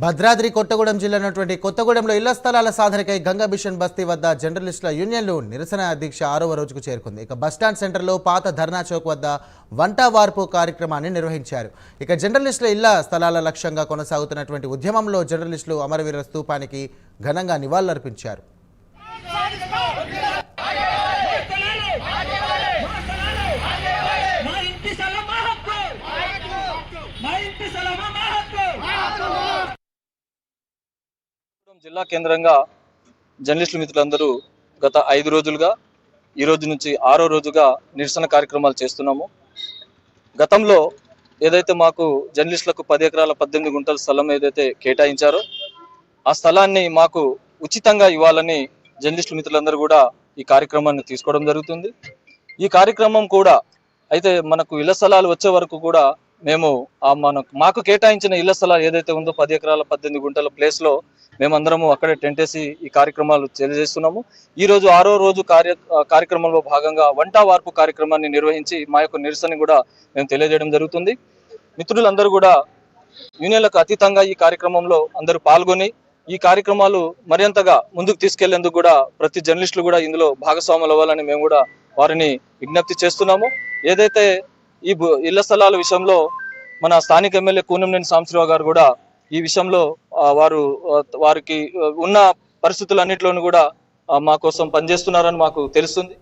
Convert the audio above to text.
భద్రాద్రి కొత్తగూడెం జిల్లాలోని కొత్తగూడెంలో ఇళ్ల స్థలాల సాధనకై గంగా మిషన్ బస్తీ వద్ద జర్నలిస్టుల యూనియన్లు నిరసన దీక్ష 6వ రోజుకు చేరుకుంది. ఇక బస్టాండ్ సెంటర్లో పాత ధర్నా చౌక్ వద్ద వంట వార్పు కార్యక్రమాన్ని నిర్వహించారు. ఇక జర్నలిస్టుల ఇళ్ల స్థలాల లక్ష్యంగా కొనసాగుతున్నటువంటి ఉద్యమంలో జర్నలిస్టులు అమరవీర స్తూపానికి ఘనంగా నివాళులర్పించారు. జిల్లా కేంద్రంగా జర్నలిస్టుల మిత్రులందరూ గత 5 రోజులుగా ఈ రోజు నుంచి 6వ రోజుగా నిరసన కార్యక్రమాలు చేస్తున్నాము. గతంలో ఏదైతే మాకు జర్నలిస్టులకు 10 ఎకరాల 18 గుంటల స్థలం ఏదైతే కేటాయించారో ఆ స్థలాన్ని మాకు ఉచితంగా ఇవ్వాలని జర్నలిస్టుల మిత్రులందరూ కూడా ఈ కార్యక్రమాన్ని తీసుకోవడం జరుగుతుంది. ఈ కార్యక్రమం కూడా అయితే మనకు ఇళ్ల స్థలాలు వచ్చే వరకు కూడా మేము మాకు కేటాయించిన ఇళ్ల స్థలాలు ఏదైతే ఉందో 10 ఎకరాల 18 గుంటల ప్లేస్లో మేమందరము అక్కడే టెంట్ వేసి ఈ కార్యక్రమాలు తెలియజేస్తున్నాము. ఈ రోజు 6వ రోజు కార్యక్రమంలో భాగంగా వంట వార్పు కార్యక్రమాన్ని నిర్వహించి మా యొక్క నిరసన కూడా మేము తెలియజేయడం జరుగుతుంది. మిత్రులందరూ కూడా యూనియన్లకు అతీతంగా ఈ కార్యక్రమంలో అందరూ పాల్గొని ఈ కార్యక్రమాలు మరింతగా ముందుకు తీసుకెళ్లేందుకు కూడా ప్రతి జర్నలిస్టులు కూడా ఇందులో భాగస్వాములు అవ్వాలని మేము కూడా వారిని విజ్ఞప్తి చేస్తున్నాము. ఏదైతే ఈ ఇళ్ల స్థలాల విషయంలో మన స్థానిక ఎమ్మెల్యే కూనంనేని సాంబశివరావు గారు కూడా ఈ విషయంలో వారికి ఉన్న పరిస్థితులన్నింటిలోనూ కూడా మా కోసం పనిచేస్తున్నారని మాకు తెలుస్తుంది.